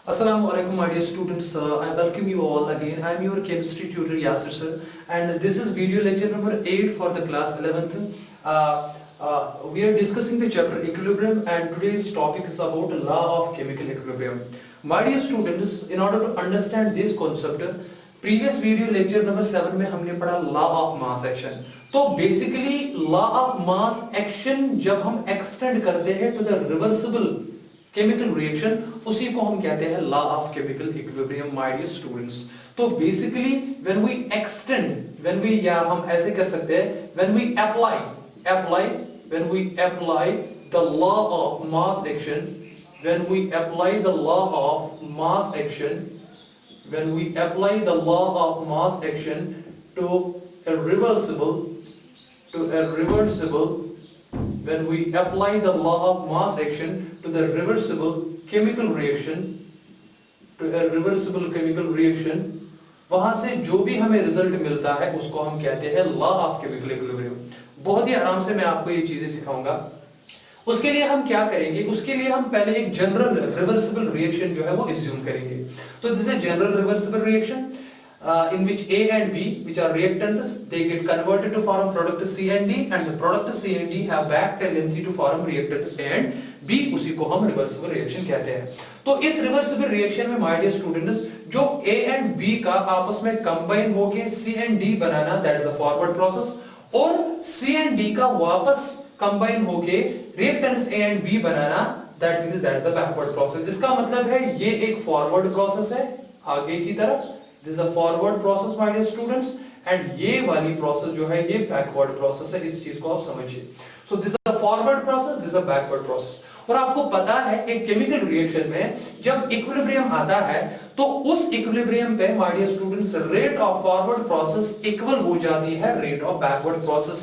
Assalamu alaikum, my dear students. I welcome you all again. I am your chemistry tutor Yasir sir, and this is video lecture number 8 for the class 11th. We are discussing the chapter equilibrium, and today's topic is about law of chemical equilibrium. My dear students, in order to understand this concept, previous video lecture number 7 में हमने पढ़ा law of mass action. तो basically law of mass action जब हम extend करते हैं to the reversible chemical reaction, उसी को हम कहते हैं law of chemical equilibrium, my dear students. तो basically when we extend, when we, या हम ऐसे कह सकते हैं, when we apply the law of mass action, when we apply the law of mass action, when we apply the law of mass action to a reversible, when we apply the law of mass action to the reversible chemical reaction, वहां से जो भी हमें result मिलता है उसको हम कहते हैं लॉ ऑफ केमिकल इक्विलिब्रियम. बहुत ही आराम से मैं आपको ये चीजें सिखाऊंगा. उसके लिए हम क्या करेंगे, उसके लिए हम पहले एक जनरल रिवर्सिबल रिएक्शन जो है वो एज्यूम करेंगे. तो this is general reversible reaction in which A and B, which are reactants, they get converted to form product C and D, and the product C and D have back tendency to form reactants A and B. उसी को हम reversible reaction कहते हैं. तो इस reversible reaction में my dear students, जो A and B का आपस में combine होके C and D banana, that is a forward process, और C and D का वापस combine होके reactants A and B banana, that means that is a backward process. इसका मतलब है ये एक forward process है आगे की तरफ. This is a forward process, my dear students, and ये वाली process जो है ये backward process है. इस चीज को आप समझिए. So this is a forward process, this is a backward process. और आपको पता है एक केमिकल रिएक्शन में जब इक्विलिब्रियम आता है तो उस इक्विलिब्रियम पे my dear students rate of forward process equal हो जाती है रेट ऑफ बैकवर्ड प्रोसेस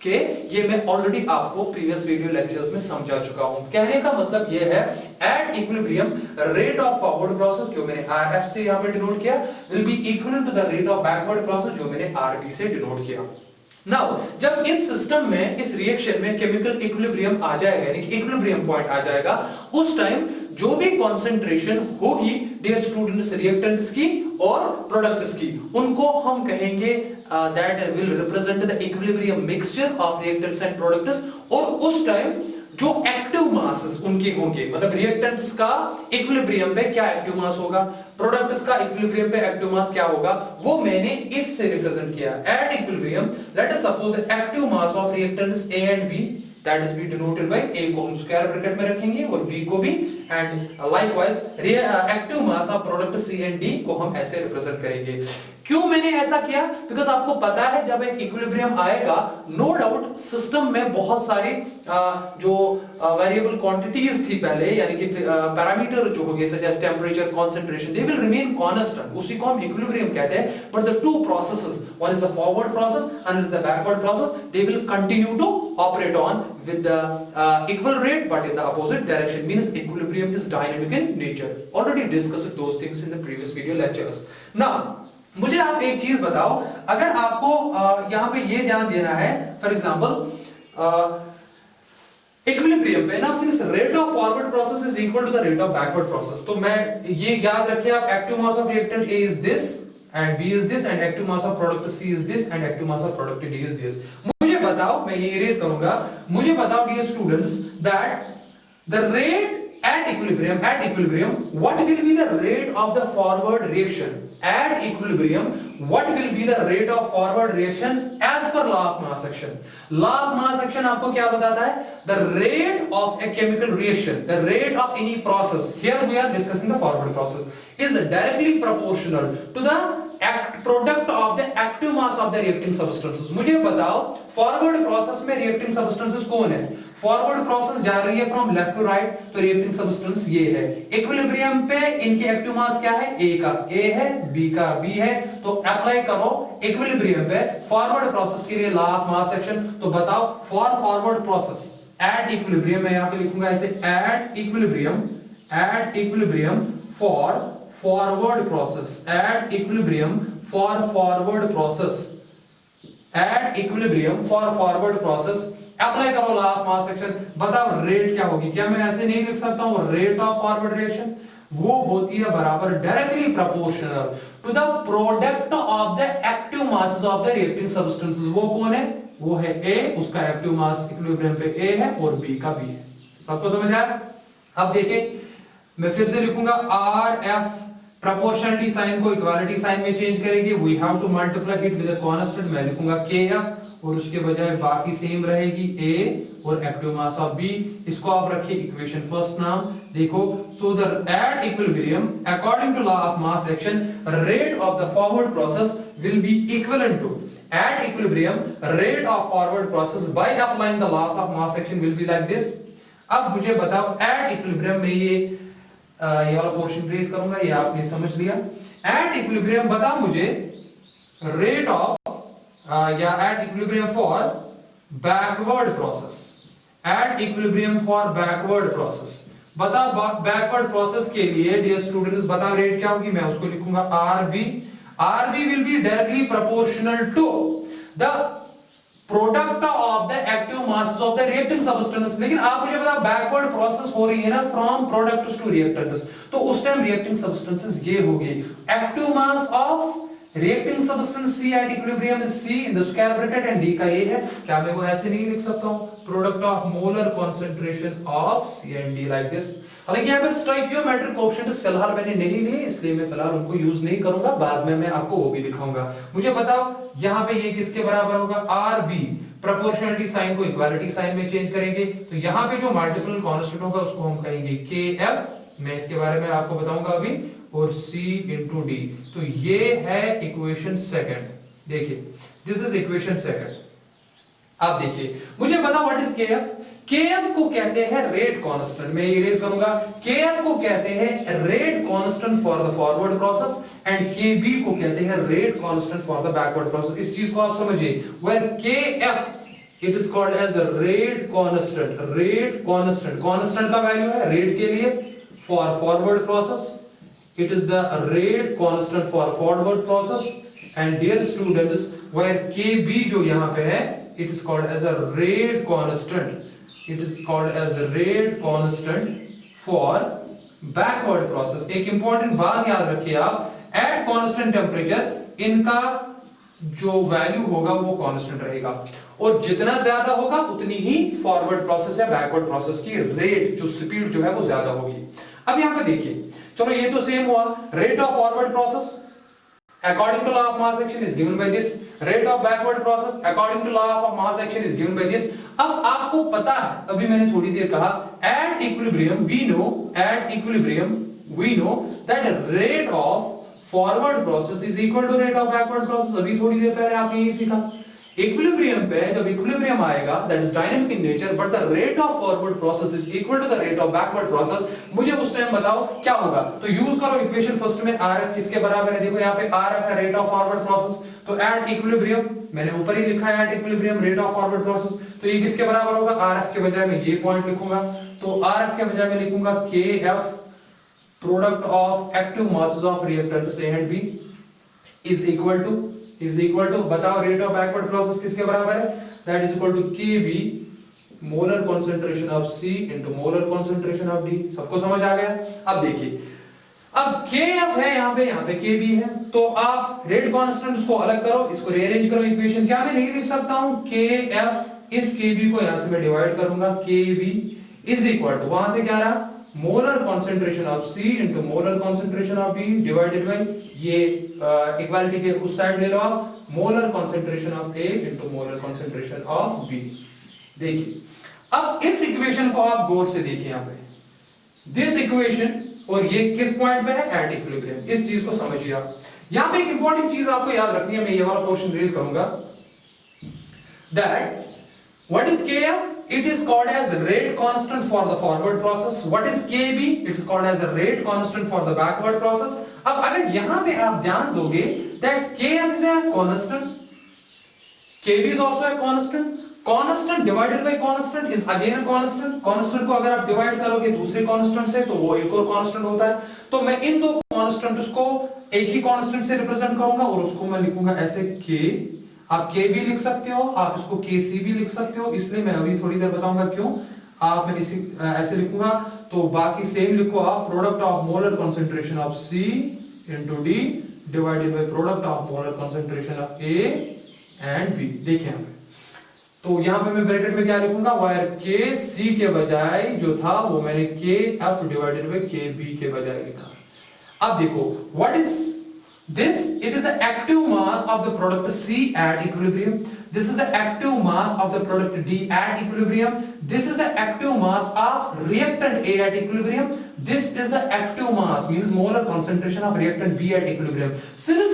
के. ये मैं ऑलरेडी आपको प्रीवियस वीडियो लेक्चर्स में समझा चुका हूं. कहने का मतलब ये है at equilibrium rate of forward process जो मैंने RF से यहां पे डिनोट किया will be equal to the rate of backward process जो मैंने RB से डिनोट किया. नाउ जब इस सिस्टम में, इस रिएक्शन में केमिकल इक्विलिब्रियम आ जाएगा, यानी कि इक्विलिब्रियम पॉइंट आ जाएगा, उस टाइम जो भी कंसंट्रेशन होगी डियर स्टूडेंट्स रिएक्टेंट्स की और प्रोडक्ट्स की, उनको हम कहेंगे that will represent the equilibrium mixture of reactants and products. और उस टाइम जो एक्टिव मासेस उनके होंगे, मतलब रिएक्टेंट्स का इक्विलिब्रियम पे क्या एक्टिव मास होगा, प्रोडक्ट्स का इक्विलिब्रियम पे एक्टिव मास क्या होगा, वो मैंने इससे रिप्रेजेंट किया. At equilibrium let us suppose the active mass of reactants A and B, that is be denoted by A को हम स्क्वायर ब्रैकेट में रखेंगे और B को भी, and likewise active mass of product C and D को हम ऐसे रिप्रेजेंट करेंगे. क्यों मैंने ऐसा किया? बिकॉज आपको पता है जब एक इक्विलिब्रियम आएगा, नो डाउट सिस्टम में बहुत सारे जो वेरिएबल क्वांटिटीज थी पहले, यानी कि पैरामीटर जो हो गए such as temperature, concentration, they will remain constant. उसी को हम इक्विलिब्रियम कहते हैं. But the two processes, one is the forward process and is the backward process, they will continue to operate on with the equal rate but in the opposite direction, means equilibrium is dynamic in nature. Already discussed those things in the previous video lectures. Now मुझे आप एक चीज बताओ, अगर आपको यहां पे ये ध्यान देना है, फॉर एग्जांपल इक्विलिब्रियम पे ना सिर्फ rate of forward process is equal to the rate of backward process. तो मैं ये याद रखिए आप, active mass of reactant A is this and B is this and active mass of product C is this and active mass of product D is this. मुझे बताओ, मैं ये इरेज करूंगा, मुझे बताओ dear students that the rate at equilibrium what will be the rate of the forward reaction at equilibrium, what will be the rate of forward reaction as per law of mass action. Law of mass action आपको क्या बताता है? The rate of a chemical reaction, the rate of any process, here we are discussing the forward process, is directly proportional to the product of the active mass of the reacting substances. मुझे बताओ forward process में reacting substances कौन है? Forward process जा रही है from left to right, तो reacting substance ये है. इक्विलिब्रियम पे इनके एक्टिव मास क्या है? A का A है, B का B है. तो अप्लाई करो इक्विलिब्रियम पे फॉरवर्ड प्रोसेस के लिए लॉ ऑफ मास एक्शन. तो बताओ for forward process at equilibrium, मैं यहां पे लिखूंगा ऐसे at equilibrium for forward process, at equilibrium for forward process, at equilibrium for forward process, apply करो लॉ ऑफ मास एक्शन. बताओ रेट क्या होगी? क्या मैं ऐसे नहीं लिख सकता हूं रेट ऑफ फॉरवर्ड रिएक्शन? वो होती है बराबर directly proportional to the product of the active masses of the reacting substances. वो कौन है? वो है ए, उसका एक्टिव मास इक्विलिब्रियम पे ए है और बी का बी है। सबको समझ आया? अब देखें, मैं फिर से लिखूंगा आर एफ, प्रोपोर्शनलिटी साइन को इक्वालिटी साइन में चेंज करेंगे, we have to multiply it with a constant, मैं लिखूंगा के एफ और उसके बजाय बाकी सेम रहेगी ए और एक्टिव मास ऑफ बी। इसको आप रखिए इक्वेशन फर्स्ट नाम। देखो, so the at equilibrium according to law of mass action rate of the forward process will be equivalent to at equilibrium rate of forward process by applying the laws of mass action will be like this। अब मुझे बताओ at equilibrium में ये वाला portion trace करूंगा, ये आपने समझ लिया। at equilibrium बताओ मुझे rate of या at equilibrium for backward process, at equilibrium for backward process बताओ backward process के लिए डियर स्टूडेंट्स बताओ रेट क्या होगी? मैं उसको लिखूंगा RB। RB will be directly proportional to the product of the active masses of the reacting substance। लेकिन आप मुझे बताओ बैकवर्ड प्रोसेस हो रही है ना फ्रॉम प्रोडक्ट्स टू रिएक्टेंट्स, तो उस टाइम रिएक्टिंग सब्सटेंसेस ये होगी active mass of reacting substance C at equilibrium is C in the square bracket and D का ये है। क्या मैं वो ऐसे नहीं लिख सकता हूँ? Product of molar concentration of C and D like this। हालांकि यहाँ पे स्टोइकियोमेट्रिक कोएफिशिएंट्स फिलहाल मैंने नहीं लिए, इसलिए मैं फिलहाल उनको यूज नहीं करूंगा, बाद में मैं आपको वो भी दिखाऊंगा। मुझे बताओ यहाँ पे ये किसके बराबर होगा? RB, प्रोपोर्शनलिटी साइन को इक्वालिटी साइन में चेंज करेंगे, तो यहाँ पे जो मल्टीपल कांस्टेंट होगा उसको हम कहेंगे KF, मैं इसके बारे में आपको बताऊंगा अभी, और C इंटू डी। तो ये है इक्वेशन सेकंड। देखिए, दिस इज इक्वेशन सेकंड। आप देखिए, मुझे बताओ व्हाट इज KF? KF को कहते हैं रेट कांस्टेंट, मैं इरेज करूंगा। KF को कहते हैं rate constant for the forward process and KB को कहते हैं rate constant for the backward process. इस चीज को आप समझिए, where KF it is called as rate constant. Rate constant, constant का वैल्यू है रेट के लिए for forward process, it is the rate constant for forward process and dear students where KB जो यहां पे है it is called as a rate constant, it is called as a rate constant for backward process। एक important बात याद रखिए आप, at constant temperature इनका जो वैल्यू होगा वो कांस्टेंट रहेगा, और जितना ज्यादा होगा उतनी ही फॉरवर्ड प्रोसेस या बैकवर्ड प्रोसेस की रेट जो स्पीड जो है वो ज्यादा होगी। अब यहां पे देखिए, चलो ये तो सेम हुआ, rate of forward process according to law of mass action is given by this, rate of backward process according to law of mass action is given by this। अब आपको पता है, अभी मैंने थोड़ी देर कहा at equilibrium we know, at equilibrium we know that rate of forward process is equal to rate of backward process। अभी थोड़ी देर पहले आपने यही सीखा। इक्विलिब्रियम पे जब इक्विलिब्रियम आएगा that is dynamic in nature but the rate of forward process is equal to the rate of backward process, मुझे उस टाइम बताओ क्या होगा? तो यूज करो इक्वेशन फर्स्ट में, RF किसके बराबर है? देखो यहाँ पे RF है रेट ऑफ फॉरवर्ड प्रोसेस, तो एट इक्विलिब्रियम मैंने ऊपर ही लिखा है at equilibrium rate of forward process, तो ये किसके बराबर होगा? RF के बजाय मैं ये पॉइंट लिखूंगा, तो RF के बजाय मैं लिखूंगा KF, product of active masses of reactants A and B is equal to बताओ रेट ऑफ बैकवर्ड प्रोसेस किसके बराबर है? That is equal to KB, molar concentration of C into molar concentration of D। सबको समझ आ गया? अब देखिए, अब KF है यहाँ पे KB है, तो आप रेट कांस्टेंट को अलग करो, इसको रीअरेंज करो इक्वेशन। क्या मैं नहीं लिख सकता हूं KF, इस KB को यहां से मैं डिवाइड करूंगा, KB इज इक्वल टू वहां से क्या रहा? Molar concentration of C into molar concentration of B divided by ये इक्वालिटी के उस साइड ले लो आप, molar concentration of A into molar concentration of B। देखिए, अब इस इक्वेशन को आप गौर से देखिए, यहां पे दिस इक्वेशन, और ये किस पॉइंट पे है? At equilibrium. इस चीज को समझिए आप। यहां पे एक इंपॉर्टेंट चीज आपको याद रखनी है, मैं ये वाला क्वेश्चन रेज करूंगा, that what is KF? It is called as rate constant for the forward process। what is KB? It is called as a rate constant for the backward process। अब अगर यहां पे आप ध्यान दोगे that KF is a constant, KB is also a constant, constant divided by constant is again a constant। constant को अगर आप डिवाइड करोगे दूसरे constant से तो वो एक और constant होता है, तो मैं इन दो constants को एक ही constant से रिप्रेजेंट करूंगा और उसको मैं लिखूंगा ऐसे K। आप K भी लिख सकते हो, आप इसको KC भी लिख सकते हो, इसलिए मैं अभी थोड़ी देर बताऊंगा क्यों। आप मैं इसी ऐसे लिखूंगा, तो बाकी सेम लिखो आप, product of molar concentration of C into D divided by product of molar concentration of A and B। देखिए यहाँ पे, तो यहां पे मैं ब्रैकेट में क्या लिखूंगा, वायर के सी के बजाय जो था वो मैंने K F divided by K B के बजाय लिखा। अब देखो what is this, it is the active mass of the product C at equilibrium, this is the active mass of the product D at equilibrium, this is the active mass of reactant A at equilibrium, this is the active mass means molar concentration of reactant B at equilibrium. Since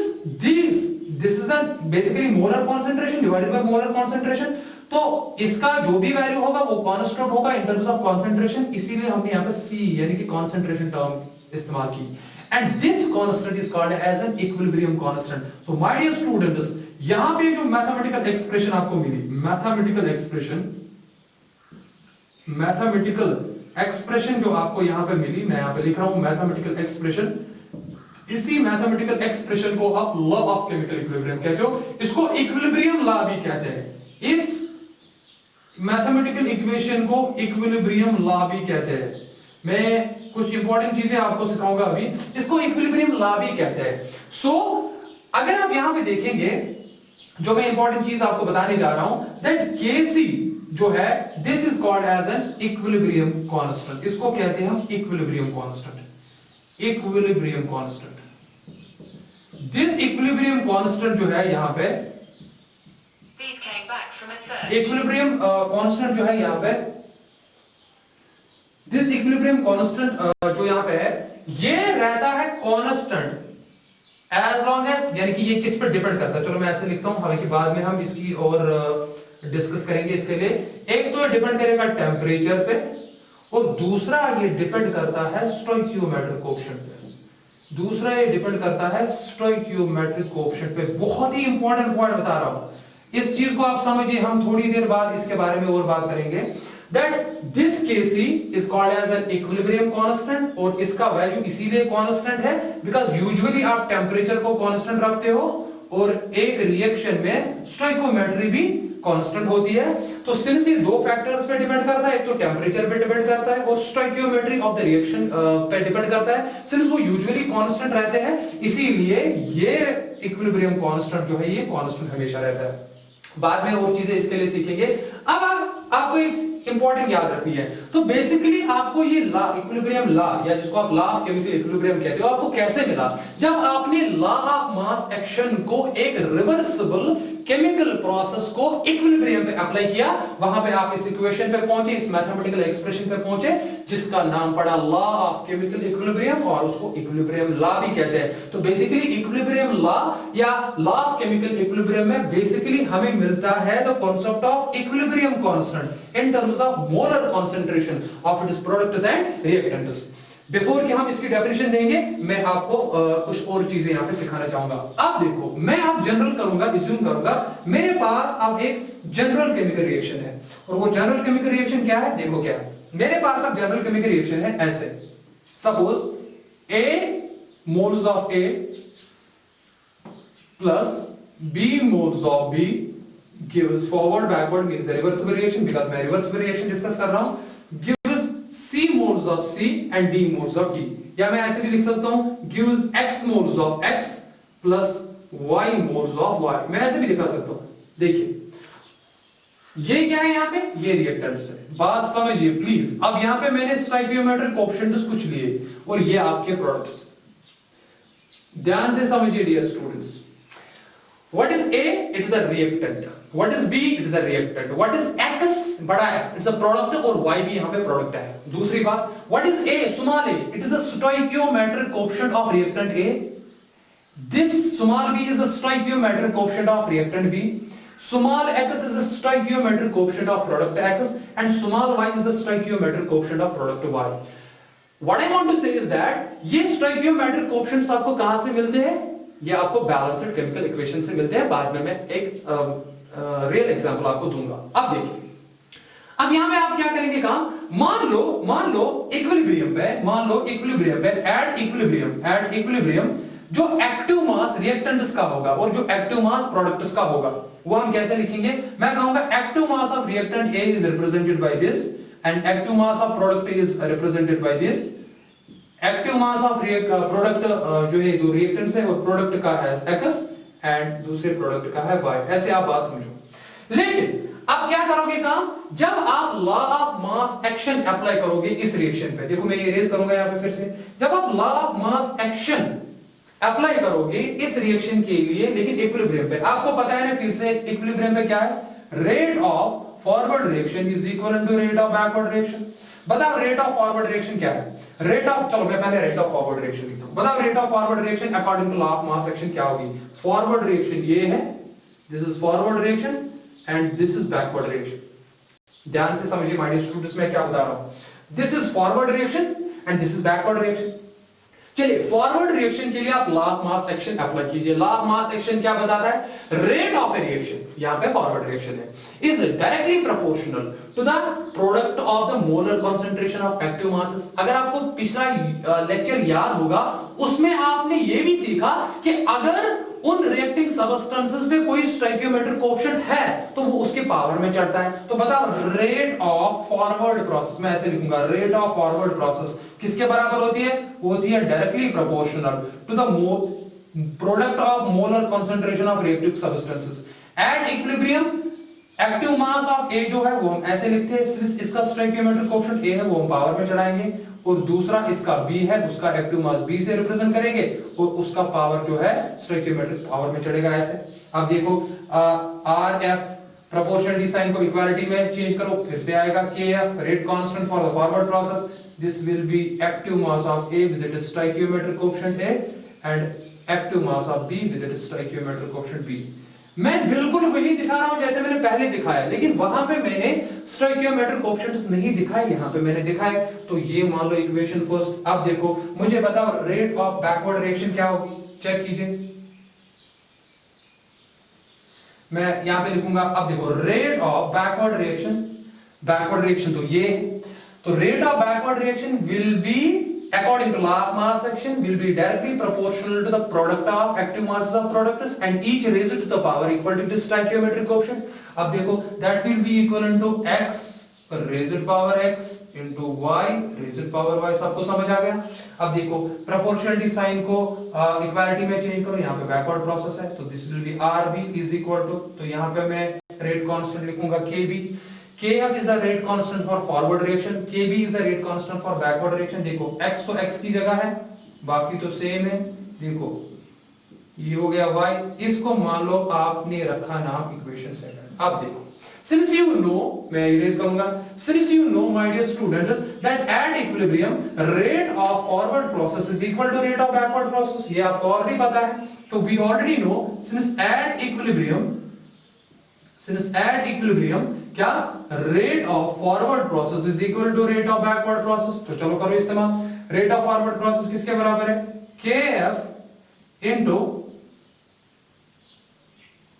this is the basically molar concentration divided by molar concentration, तो इसका जो भी value होगा वो constant होगा इन terms of concentration, इसीलिए हमने यहां पे C यानी कि कंसंट्रेशन टर्म इस्तेमाल की, and this constant is called as an equilibrium constant. So my dear students, यहां पे जो मैथमेटिकल एक्सप्रेशन आपको मिली, मैथमेटिकल एक्सप्रेशन जो आपको यहां पे मिली, मैं यहां पे लिख रहा हूं मैथमेटिकल एक्सप्रेशन, इसी मैथमेटिकल एक्सप्रेशन को आप लॉ ऑफ केमिकल इक्विलिब्रियम कहते हो, इसको इक्विलिब्रियम लॉ भी कहते हैं, इस मैथमेटिकल इक्वेशन को इक्विलिब्रियम लॉ भी कहते हैं। मैं कुछ इंपॉर्टेंट चीजें आपको सिखाऊंगा अभी, इसको इक्विलिब्रियम लॉ भी कहते हैं। सो अगर आप यहां पे देखेंगे, जो मैं इंपॉर्टेंट चीज आपको बताने जा रहा हूं, दैट Kc जो है this is called as an equilibrium constant, इसको कहते हैं हम equilibrium constant, equilibrium constant. This equilibrium constant जो है यहां पे, इक्विलिब्रियम कांस्टेंट जो है यहां पे, दिस इक्विलिब्रियम कांस्टेंट जो यहां पे है, ये रहता है कांस्टेंट एज लॉन्ग एज, यानी कि ये किस पर डिपेंड करता है, चलो मैं ऐसे लिखता हूं, हालांकि बाद में हम इसकी और डिस्कस करेंगे। इसके लिए एक तो डिपेंड करेगा टेम्परेचर पे, और दूसरा ये डिपेंड करता है स्टोइकियोमेट्रिक कोएफिशिएंट पे, दूसरा ये डिपेंड करता है स्टोइकियोमेट्रिक कोएफिशिएंट पे। बहुत ही इंपॉर्टेंट पॉइंट बता रहा हूं, इस चीज को आप समझिए, हम थोड़ी देर बाद इसके बारे में और बात करेंगे। That this Kc is called as an equilibrium constant, और इसका वैल्यू इसीलिए कांस्टेंट है बिकॉज़ यूजुअली आप टेम्परेचर को कांस्टेंट रखते हो, और एक रिएक्शन में स्टोइकियोमेट्री भी कांस्टेंट होती है। तो सिंस ये दो फैक्टर्स पे डिपेंड करता है, एक तो टेम्परेचर पे डिपेंड करता है और स्टोइकियोमेट्री ऑफ द रिएक्शन पे डिपेंड करता है, सिंस वो यूजुअली कांस्टेंट रहते हैं, इसीलिए ये इक्विलिब्रियम कांस्टेंट जो है ये कांस्टेंट हमेशा रहता है। बाद में और चीजें इसके लिए सीखेंगे। अब आपको एक इंपॉर्टेंट याद रखनी है, तो बेसिकली आपको ये लॉ, इक्विलिब्रियम लॉ, या जिसको आप लॉ ऑफ केमिकल इक्विलिब्रियम कहते हो, आपको कैसे मिला? जब आपने लॉ ऑफ मास एक्शन को एक रिवर्सिबल केमिकल प्रोसेस को इक्विलिब्रियम पे अप्लाई किया, वहां पे आप इस इक्वेशन पे पहुंचे, इस मैथमेटिकल एक्सप्रेशन पे पहुंचे, जिसका नाम पड़ा लॉ ऑफ केमिकल इक्विलिब्रियम, और उसको इक्विलिब्रियम लॉ भी कहते हैं। तो बेसिकली इक्विलिब्रियम लॉ या लॉ ऑफ केमिकल इक्विलिब्रियम में बेसिकली हमें मिलता है the concept of equilibrium constant in terms of molar concentration of its products and reactants. Before कि हम इसकी डेफिनेशन देंगे, मैं आपको कुछ और चीजें यहां पे सिखाना चाहूंगा। अब देखो, मैं आप जनरल करूंगा, अज्यूम करूंगा मेरे पास अब एक जनरल केमिकल रिएक्शन है, और वो जनरल केमिकल रिएक्शन क्या है? देखो क्या है, मेरे पास अब जनरल केमिकल रिएक्शन है ऐसे, suppose A moles of A plus B moles of B gives forward backward means reversible reaction, because मैं reversible reaction डिस्कस कर रहा हूं, gives C moles of C and D moles of D, या मैं ऐसे भी लिख सकता हूं gives X moles of X plus Y moles of Y, मैं ऐसे भी दिखा सकता हूं। देखिए ये क्या है, यहां पे ये रिएक्टेंट्स है, बात समझिए प्लीज। अब यहां पे मैंने स्टोइकियोमेट्रिक कोएफिशिएंट्स कुछ लिए, और ये आपके प्रोडक्ट्स, ध्यान से समझिए dear students. What is A? It is a reactant. What is B? It is a reactant. What is X? बड़ा X, it's a product, और Y भी यहाँ पे product है। दूसरी बात, what is A? Small a, it is a stoichiometric coefficient of reactant A. This small b is a stoichiometric coefficient of reactant B. Small x is a stoichiometric coefficient of product X, and small y is a stoichiometric coefficient of product Y. What I want to say is that ये stoichiometric coefficients आपको कहां से मिलते हैं? ये आपको balanced chemical equation से मिलते हैं। बाद में मैं एक रियल एग्जांपल आपको दूंगा। अब देखिए, अब यहां पे आप क्या करेंगे काम, मान लो इक्विलिब्रियम पे एट इक्विलिब्रियम जो एक्टिव मास रिएक्टेंट्स का होगा और जो एक्टिव मास प्रोडक्ट्स का होगा, वो हम कैसे लिखेंगे? मैं कहूंगा active mass of reactant A is represented by this, and active mass of product is represented by this. Active mass of product जो है दो रिएक्टेंट्स है, और प्रोडक्ट का है x एंड दूसरे प्रोडक्ट का है y। ऐसे आप बात समझो। लेकिन अब क्या करोगे काम, जब आप law of mass action apply करोगे इस रिएक्शन पे, देखो मैं इरेज करूंगा यहां पे फिर से, जब आप law of mass action apply करोगे इस रिएक्शन के लिए, लेकिन इक्विलिब्रियम पे, आपको पता है ना फिर से इक्विलिब्रियम पे क्या है, rate of forward reaction is equal to rate of backward reaction. बताओ रेट ऑफ फॉरवर्ड रिएक्शन क्या है, रेट ऑफ, चलो मैं पहले रेट ऑफ फॉरवर्ड रिएक्शन लिखता हूं। बताओ rate of forward reaction according to law of mass action क्या होगी। फॉरवर्ड रिएक्शन ये है, this is forward reaction and this is backward reaction. ध्यान से समझिए माय डियर स्टूडेंट्स, मैं क्या बता रहा हूं। This is forward reaction and this is backward reaction. चलिए फॉरवर्ड रिएक्शन के लिए आप law of mass action apply कीजिए। लॉ ऑफ मास एक्शन क्या बताता है, रेट ऑफ ए रिएक्शन, यहां पे फॉरवर्ड रिएक्शन है, is directly proportional to the product of the molar concentration of active masses. अगर आपको पिछला लेक्चर याद होगा, उसमें आपने ये भी सीखा कि अगर उन रिएक्टिंग सबस्टेंसेस में कोई स्टोइकियोमेट्रिक कोएफिशिएंट है तो वो उसके पावर में चढ़ता है। तो बताओ रेट ऑफ फॉरवर्ड प्रोसेस, मैं ऐसे लिखूंगा, रेट ऑफ फॉरवर्ड प्रोसेस किसके बराबर होती है, वो होती है directly proportional to the product of molar concentration of reactive substances at equilibrium. Active mass of A जो है वो हम ऐसे लिखते हैं, इसका स्टोइकियोमेट्रिक कोएफिशिएंट ए है वो हम पावर में चढ़ाएंगे, और दूसरा इसका बी है, उसका एक्टिव मास बी से रिप्रेजेंट करेंगे, और उसका पावर जो है स्टोइकियोमेट्रिक पावर में चढ़ेगा ऐसे। अब देखो आर एफ प्रोपोर्शनलिटी साइन को इक्वालिटी में चेंज करो, फिर से आएगा K F rate constant for the forward process, this will be active mass of A with its stoichiometric coefficient a and active mass of B with its stoichiometric coefficient b. मैं बिल्कुल वही दिखा रहा हूं जैसे मैंने पहले दिखाया, लेकिन वहां पे मैंने स्टोइकियोमेट्रिक कोएफिशिएंट्स नहीं दिखाए, यहां पे मैंने दिखाया। तो ये मान लो इक्वेशन फर्स्ट। अब देखो मुझे बताओ रेट ऑफ बैकवर्ड रिएक्शन क्या होगी, चेक कीजिए। मैं यहां पे लिखूंगा, अब देखो रेट ऑफ बैकवर्ड रिएक्शन तो ये, तो rate of backward reaction will be according to law of mass action will be directly proportional to the product of active masses of products and each raised to the power equal to this stoichiometric coefficient। अब देखो that will be equivalent to x raised power x into y raised power y। सबको समझ आ गया। अब देखो proportionality sign को equality में change करो, यहाँ पे बैकवर्ड प्रोसेस है, तो this will B rb is equal to, तो यहाँ पे मैं रेट कांस्टेंट लिखूंगा kb। Kf is the rate constant for forward reaction, Kb is the rate constant for backward reaction। देखो x तो x की जगह है, बाकी तो सेम है। देखो ये हो गया y, इसको मान लो आपने रखा नाम इक्वेशन सेकंड। अब देखो since you know, मैं इरेज करूंगा, since you know my dear students that at equilibrium rate of forward process is equal to rate of backward process, ये आपको ऑलरेडी पता है। तो we already know since at equilibrium क्या rate of forward process is equal to rate of backward process. तो चलो करो इस्तेमाल। रेट ऑफ फॉरवर्ड प्रोसेस किसके बराबर है, K F into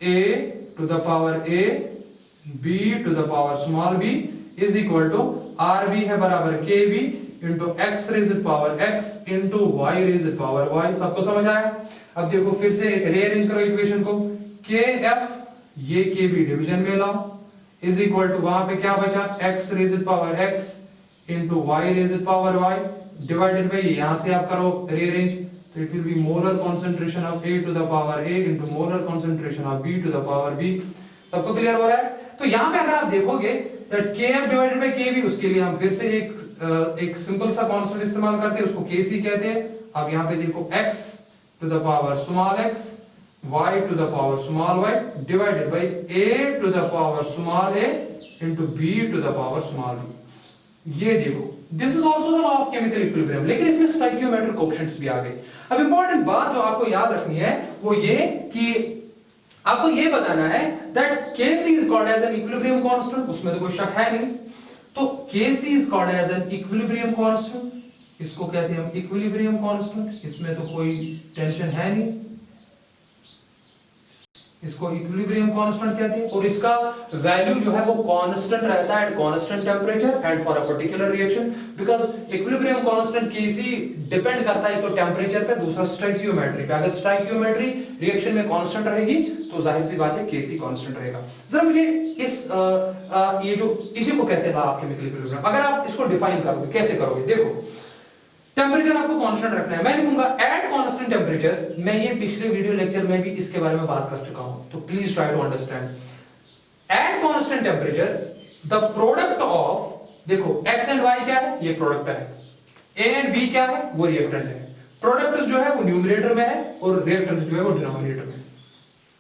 A to the power a B to the power small b is equal to R B है बराबर K B into x raise power x into y raise power y. सबको समझ आया। अब देखो फिर से rearrange करो इक्वेशन को, के एफ ये के बी डिवीजन में लाओ इज इक्वल टू, वहां पे क्या बचा, x raise power x into y raise power y divided by, यहां से आप करो रीअरेंज, तो it will be molar concentration of a to the power a into molar concentration of b to the power b। सबको clear हो रहा है। तो यहां पे अगर आप देखोगे that kf divided by kb, उसके लिए हम फिर से एक सिंपल सा कांस्टेंट इस्तेमाल करते हैं, उसको kc कहते हैं। अब यहां पे देखो x to the power small x y to the power small y divided by a to the power small a into b to the power small b। ये देखो this is also the law of chemical equilibrium, लेकिन इसमें stoichiometric coefficients भी आ गए। अब important बात जो आपको याद रखनी है वो ये कि आपको ये बताना है that Kc is called as an equilibrium constant, उसमें तो कोई शक है नहीं। तो Kc is called as an equilibrium constant, इसको कहते हैं हम इक्विलिब्रियम कांस्टेंट, इसमें तो कोई टेंशन है नहीं, इसको इक्विलिब्रियम कांस्टेंट कहते हैं। और इसका वैल्यू जो है वो कांस्टेंट रहता है at constant temperature and for a particular reaction, because equilibrium constant Kc depend करता है एक तो टेम्परेचर पे, दूसरा स्टोइकियोमेट्री पे। अगर स्टोइकियोमेट्री रिएक्शन में कांस्टेंट रहेगी तो जाहिर सी बात है Kc कांस्टेंट रहेगा। जरा मुझे इस ये जो इसी को कहते हैं लॉ ऑफ केमिकल इक्विलिब्रियम, अगर आप इसको डिफाइन करोगे कैसे करोगे, देखो टेम्परेचर आपको कांस्टेंट रखना है, मैं लिखूंगा एट कांस्टेंट टेम्परेचर। मैं ये पिछले वीडियो लेक्चर में भी इसके बारे में बात कर चुका हूं, तो please try to understand. At constant temperature the product of, देखो x एंड y क्या है, ये प्रोडक्ट है, a एंड b क्या है, वो रिएक्टेंट है। प्रोडक्ट जो है वो न्यूमरेटर में है और रिएक्टेंट जो है वो डिनोमिनेटर में है।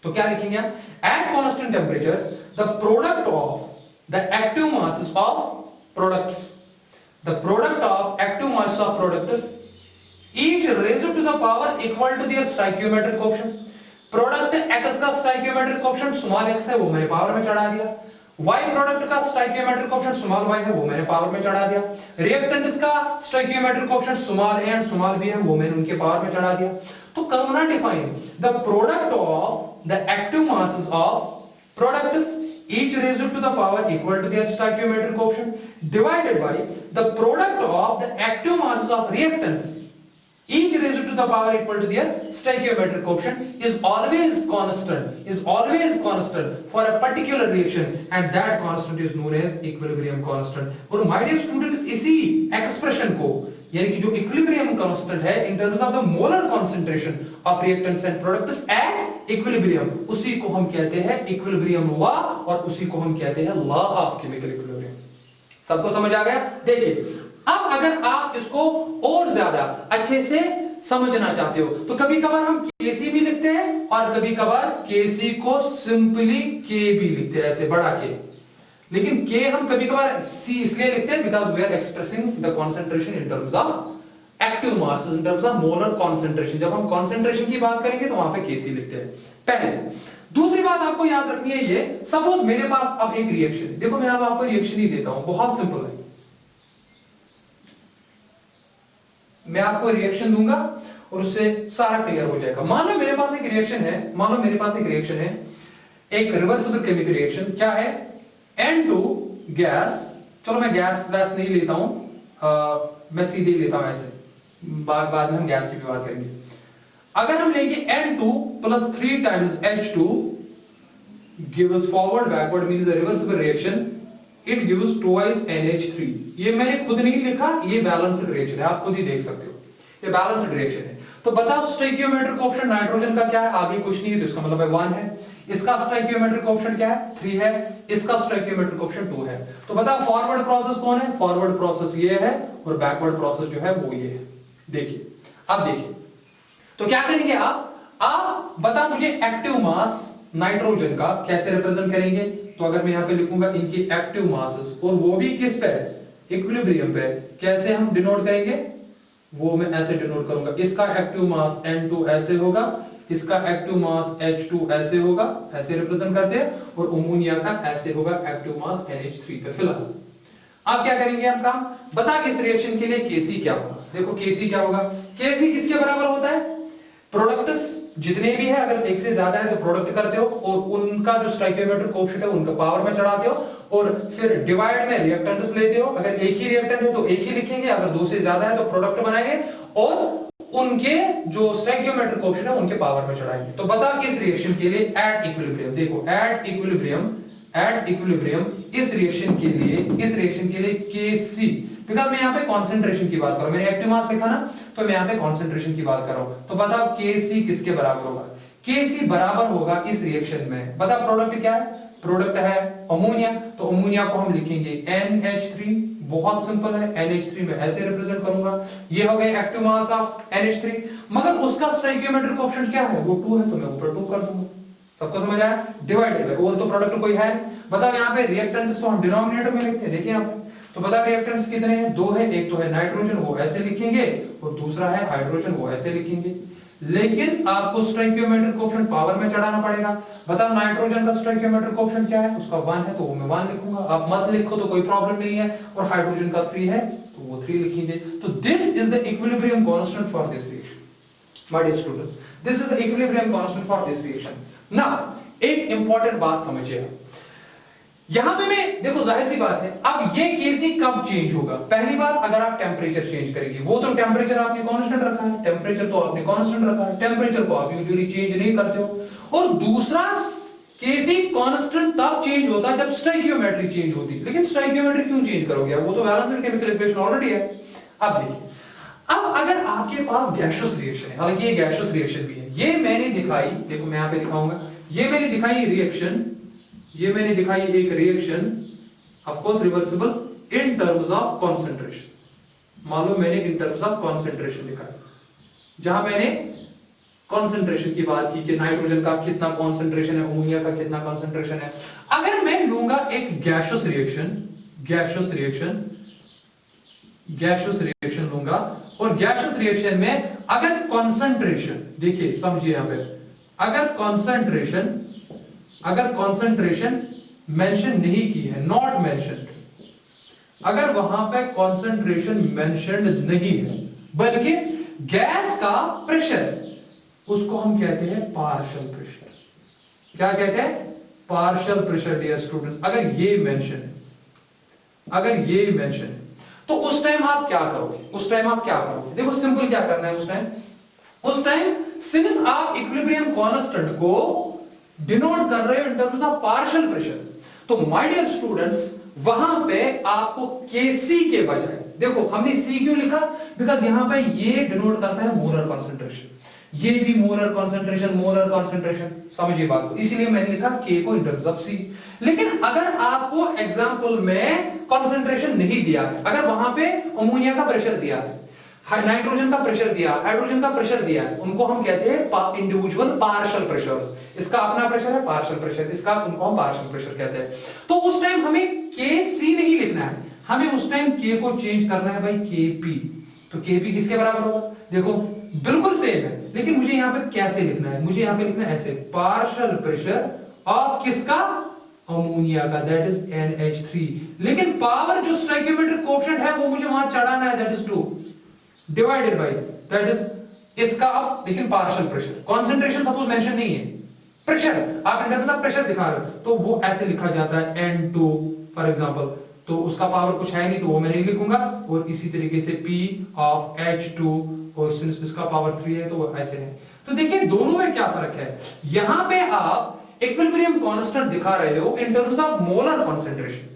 तो क्या लिखेंगे आप, eight constant temperature the product of the active masses of products, the product of active masses of products each raised to the power equal to their stoichiometric coefficient। Product x का stoichiometric coefficient small x है, वो मैंने power में चढ़ा दिया। y product का stoichiometric coefficient small y है, वो मैंने पावर में चढ़ा दिया। रिएक्टेंट्स का stoichiometric coefficient small a and small b है, वो मैंने उनके पावर में चढ़ा दिया। तो करो ना define the product of the active masses of products each raised to the power equal to their stoichiometric coefficient divided by the product of the active masses of reactants each raised to the power equal to their stoichiometric coefficient is always constant for a particular reaction, and that constant is known as equilibrium constant। और my dear students, इसी expression को यानी कि जो equilibrium constant है इन terms of the molar concentration of reactants and products at equilibrium, उसी को हम कहते हैं इक्विलिब्रियम लॉ और उसी को हम कहते हैं लॉ ऑफ केमिकल इक्विलिब्रियम। सबको समझ आ गया? देखिए अब अगर आप इसको और ज्यादा अच्छे से समझना चाहते हो तो कभी कभार हम Kc भी लिखते हैं और कभी कभार Kc को सिंपली K भी लिखते हैं, ऐसे बड़ा K। लेकिन K हम कभी कभार C इसलिए लिखते हैं because we are expressing the concentration in terms of active masses, in terms of molar concentration. जब हम कंसंट्रेशन की बात करेंगे तो वहां पे Kc लिखते हैं पहले। दूसरी बात आपको याद रखनी है, ये सपोज मेरे पास अब एक रिएक्शन, देखो मैं अब आपको रिएक्शन ही देता हूं, बहुत सिंपल है। मैं आपको रिएक्शन दूंगा और उससे सारा क्लियर हो जाएगा। मान लो मेरे पास एक रिएक्शन है, एक रिवर्सिबल केमिकल रिएक्शन। क्या है? N2 गैस, चलो मैं गैस नहीं लेता हूं, मैं सीधे लेता हूं ऐसे, बाद में हम गैस की भी बात करेंगे। अगर हम लेंगे N2 plus 3 times H2 gives forward backward means a reversible reaction, it gives twice NH3। ये मैंने खुद नहीं लिखा, ये बैलेंस्ड रिएक्शन है, आप खुद ही देख सकते हो, ये बैलेंस्ड रिएक्शन है। तो बताओ स्टोइकियोमेट्रिक कोएफिशिएंट नाइट्रोजन का क्या है? आगे कुछ नहीं है, तो इसका मतलब है 1 है। इसका स्टोइकियोमेट्रिक कोएफिशिएंट क्या है? 3 है। इसका स्टोइकियोमेट्रिक कोएफिशिएंट 2 है। तो बताओ फॉरवर्ड प्रोसेस कौन है? फॉरवर्ड प्रोसेस ये है और बैकवर्ड प्रोसेस जो है वो ये है। देखिए अब देखिए, तो क्या करेंगे आप बताओ मुझे एक्टिव मास नाइट्रोजन का कैसे रिप्रेजेंट करेंगे? तो अगर मैं यहां पे लिखूंगा इनकी एक्टिव मासेस, और वो भी किस पे? इक्विलिब्रियम पे। कैसे हम डिनोट करेंगे? वो मैं ऐसे डिनोट करूंगा, इसका एक्टिव मास N2 ऐसे होगा, इसका एक्टिव मास H2 ऐसे होगा, ऐसे रिप्रेजेंट करते हैं, और अमोनिया का ऐसे होगा एक्टिव मास NH3 पे। फिलहाल अब क्या करेंगे हम काम? बता कि इस रिएक्शन के लिए Kc क्या होगा। देखो Kc क्या होगा? Kc किसके बराबर होता है? प्रोडक्ट्स जितने भी है, अगर एक से ज्यादा है तो प्रोडक्ट करते हो और उनका जो स्टोइकियोमेट्रिक कोएफिशिएंट है उनका पावर में चढ़ाते हो, और फिर डिवाइड में रिएक्टेंट्स लेते हो। अगर एक ही रिएक्टेंट है तो एक ही लिखेंगे, अगर दो से ज्यादा है तो प्रोडक्ट बनाएंगे और उनके जो स्टोइकियोमेट्रिक कोएफिशिएंट है उनके पावर में चढ़ाएंगे। तो बता कि इस रिएक्शन के लिए एट इक्विलिब्रियम, देखो एट इक्विलिब्रियम इस रिएक्शन के लिए Kc, बिकॉज़ मैं यहां पे कंसंट्रेशन की बात कर रहा हूं, मैंने एक्टिव मास लिखा ना, तो मैं यहां पे कंसंट्रेशन की बात कर रहा हूं। तो बताओ Kc किसके बराबर होगा? Kc बराबर होगा इस रिएक्शन में, बता प्रोडक्ट क्या है? प्रोडक्ट है अमोनिया, तो अमोनिया को हम लिखेंगे NH3, बहुत सिंपल है, NH3 में ऐसे रिप्रेजेंट करूंगा। ये हो गया एक्टिव मास ऑफ NH3, मगर उसका स्टोइकियोमेट्रिक कोएफिशिएंट क्या है? वो 2 है, तो मैं ऊपर 2 कर दूंगा। सबको समझ आया? डिवाइडेड बाय, और तो प्रोडक्ट कोई है, बताओ यहां पे रिएक्टेंट्स तो हम डिनोमिनेटर में लिखते हैं, देखिए यहां पे। तो बताओ रिएक्टेंट्स कितने हैं? 2 है, एक तो है नाइट्रोजन, वो ऐसे लिखेंगे, और दूसरा है हाइड्रोजन, वो ऐसे लिखेंगे। लेकिन आपको स्टोइकियोमेट्रिक कोएफिशिएंट पावर में चढ़ाना पड़ेगा। बताओ नाइट्रोजन का स्टोइकियोमेट्रिक कोएफिशिएंट क्या है? उसका 1 है, तो वो मैं 1 लिखूंगा। आप मत लिखो तो कोई प्रॉब्लम नहीं है, और हाइड्रोजन का 3 है तो वो 3 लिखेंगे। तो this is the equilibrium constant for this reaction, my dear students, this is the equilibrium constant for this reaction. Now एक इंपॉर्टेंट बात समझिए, यहां पे मैं देखो जाहिर सी बात है, अब ये केसी कब चेंज होगा? पहली बात, अगर आप टेम्परेचर चेंज करेंगे, वो तो टेम्परेचर आपने कांस्टेंट रखा है, टेम्परेचर तो आपने कांस्टेंट रखा है, टेम्परेचर को आप यूजुअली चेंज नहीं करते हो। और दूसरा, केसी कांस्टेंट तब चेंज होता है जब स्टोइकियोमेट्री चेंज होती है। लेकिन स्टोइकियोमेट्री क्यों चेंज करोगे? वो तो बैलेंस्ड केमिकल इक्वेशन ऑलरेडी है। अब देखिए, अब अगर आपके पास गैसियस रिएक्शन है, हालांकि ये गैसियस रिएक्शन भी है, ये मैंने दिखाई, देखो मैं यहां पे दिखाऊंगा, ये मैंने दिखाई रिएक्शन, ये मैंने दिखाई एक reaction, of course reversible in terms of concentration. मालूम मैंने इन टर्म्स ऑफ कंसंट्रेशन दिखाया, जहां मैंने कंसंट्रेशन की बात की कि नाइट्रोजन का कितना कंसंट्रेशन है, अमोनिया का कितना कंसंट्रेशन है। अगर मैं लूंगा एक gaseous reaction, gaseous reaction, gaseous reaction लूंगा, और गैसियस रिएक्शन में अगर कंसंट्रेशन, देखिए समझिए यहां पे, अगर कंसंट्रेशन मेंशन नहीं की है, नॉट मेंशन्ड, अगर वहां पे कंसंट्रेशन मेंशन्ड नहीं है, बल्कि गैस का प्रेशर, उसको हम कहते हैं पार्शियल प्रेशर। क्या कहते हैं? Partial pressure dear students. अगर ये मेंशन है, अगर ये मेंशन है, तो उस टाइम आप क्या करोगे? उस टाइम आप क्या करोगे? देखो सिंपल क्या करना है उस टाइम सिंस आप इक्विलिब्रियम कांस्टेंट को डिनोट कर रहे हो in terms of partial pressure, तो माय डियर स्टूडेंट्स वहां पे आपको केसी के बजाय, देखो हमने सी क्यों लिखा? बिकॉज यहां पे ये डिनोट करता है मोलर कंसंट्रेशन, ये भी मोलर कंसंट्रेशन, समझिए बात को, इसीलिए मैंने लिखा के को इन टर्म्स ऑफ सी। लेकिन अगर आपको एग्जांपल में कंसंट्रेशन नहीं दिया है, अगर वहां पे अमोनिया का प्रेशर दिया है, नाइट्रोजन का प्रेशर दिया, हाइड्रोजन का प्रेशर दिया है, उनको हम कहते हैं इंडिविजुअल पार्शियल प्रेशर्स। इसका अपना प्रेशर है पार्शियल प्रेशर, इसका उनको हम पार्शियल प्रेशर कहते हैं। तो उस टाइम हमें के सी नहीं लिखना है, हमें उस टाइम के को चेंज करना है भाई के पी। तो के पी किसके बराबर होगा? देखो बिल्कुल सेम है, लेकिन मुझे यहां पे कैसे लिखना है? मुझे यहां पे लिखना है ऐसे, पार्शियल प्रेशर ऑफ किसका? अमोनिया का, दैट इज NH3। लेकिन पावर जो स्टोइकियोमेट्रिक कोएफिशिएंट है वो मुझे वहां चढ़ाना है, that is 2 divided by, that is इसका अब, लेकिन partial pressure, concentration suppose mention नहीं है, प्रेशर आप इन टर्म्स ऑफ प्रेशर दिखा रहे हो, तो वो ऐसे लिखा जाता है N2 फॉर एग्जांपल। तो उसका पावर कुछ है नहीं, तो वो मैं नहीं लिखूंगा। और इसी तरीके से P ऑफ H2, और सिंस इसका पावर 3 है तो वो ऐसे है। तो देखिए दोनों में क्या फर्क है? यहां पे आप इक्विलिब्रियम कांस्टेंट दिखा रहे हो in terms of molar concentration,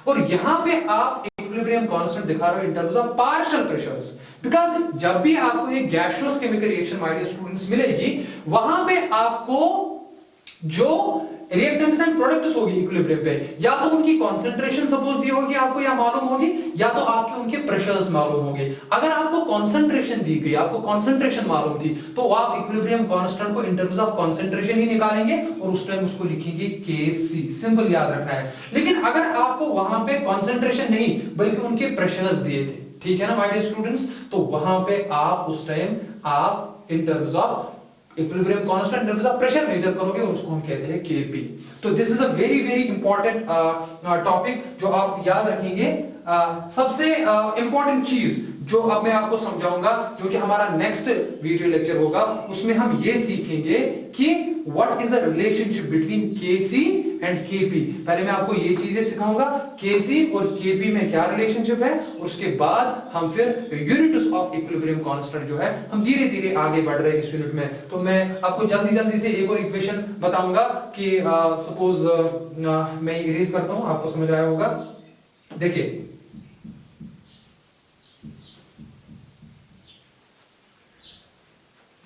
और यहां पे आप इक्विलिब्रियम कांस्टेंट दिखा रहे हो in terms of partial pressures. Because जब भी आपको एक gaseous chemical reaction my dear students मिलेगी, वहां पे आपको जो रिएक्टेंट्स एंड प्रोडक्ट्स होगी इक्विलिब्रियम पे, या तो उनकी कंसंट्रेशन सपोज दी होगी आपको या मालूम होगी, या तो आपके उनके प्रेशर्स मालूम होंगे। अगर आपको कंसंट्रेशन दी गई, आपको कंसंट्रेशन मालूम थी, तो आप इक्विलिब्रियम कांस्टेंट को इन टर्म्स ऑफ कंसंट्रेशन ही निकालेंगे और उस टाइम उसको लिखेंगे Kc। सिंपल याद रखना है। लेकिन अगर आपको वहां पे कंसंट्रेशन नहीं बल्कि उनके प्रेशर्स दिए थे, ठीक है ना माय डियर स्टूडेंट्स, तो वहां पे आप उस टाइम आप इन terms of equilibrium constant terms of pressure measure करोगे, उसको हम कहते हैं Kp। तो this is a very very important topic जो आप याद रखेंगे। सबसे इंपॉर्टेंट चीज जो अब मैं आपको समझाऊंगा, जो कि हमारा नेक्स्ट वीडियो लेक्चर होगा, उसमें हम ये सीखेंगे कि what is the relationship between Kc and Kp। पहले मैं आपको ये चीजें सिखाऊंगा, Kc और Kp में क्या रिलेशनशिप है, उसके बाद हम फिर यूनिट्स ऑफ इक्विलिब्रियम कांस्टेंट जो है, हम धीरे धीरे आगे बढ़ रहे हैं इस यूनिट में। तो मैं आपको जल्दी जल्दी से एक और इक्वेशन बताऊंगा कि सपोज मैं इरेज करता हूं, आपको समझ आया होगा। देखिए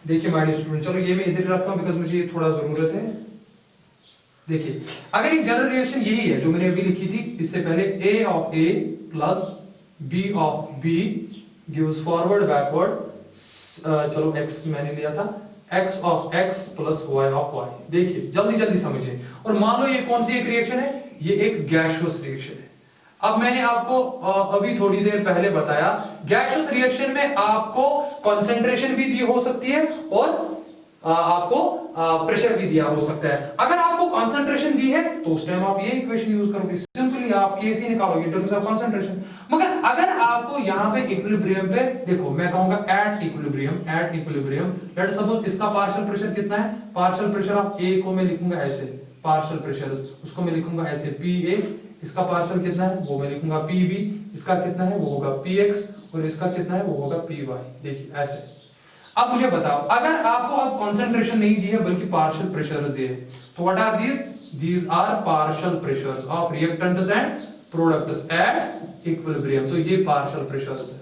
देखिए माय डियर स्टूडेंट, चलो ये मैं इधर रखता हूं बिकॉज मुझे थोड़ा जरूरत है। देखिए अगर एक जनरल रिएक्शन यही है जो मैंने अभी लिखी थी इससे पहले, A of A plus B of B gives forward backward, चलो x मैंने लिया था, x of x plus y of y। देखिए जल्दी जल्दी समझिए, और मान लो ये कौन सी एक रिएक्शन है? ये एक गैसियस रिएक्शन है। अब मैंने आपको अभी थोड़ी देर पहले बताया, गैसियस रिएक्शन में आपको कंसंट्रेशन भी दी हो सकती है और आपको प्रेशर भी दिया हो सकता है। अगर आपको कंसंट्रेशन दी है तो उस टाइम आप ये इक्वेशन यूज करोगे, सिंपली आप Kc निकालोगे इन टर्म्स ऑफ कंसंट्रेशन। मगर अगर आपको यहां पे इक्विलिब्रियम पे, देखो मैं कहूंगा एट इक्विलिब्रियम, लेट सपोज इसका पार्शियल प्रेशर कितना है? पार्शियल प्रेशर ऑफ A को मैं लिखूंगा ऐसे, पार्शियल प्रेशर्स, उसको मैं लिखूंगा ऐसे PA, इसका पार्शियल कितना है वो मैं लिखूंगा PB, इसका कितना है वो होगा PX और इसका कितना है वो होगा PY। देखिए ऐसे। अब मुझे बताओ, अगर आपको अब कंसंट्रेशन नहीं दी है बल्कि पार्शियल प्रेशर्स दिए, तो what are these? These are partial pressures of reactants and products at equilibrium. तो ये पार्शियल प्रेशर्स है।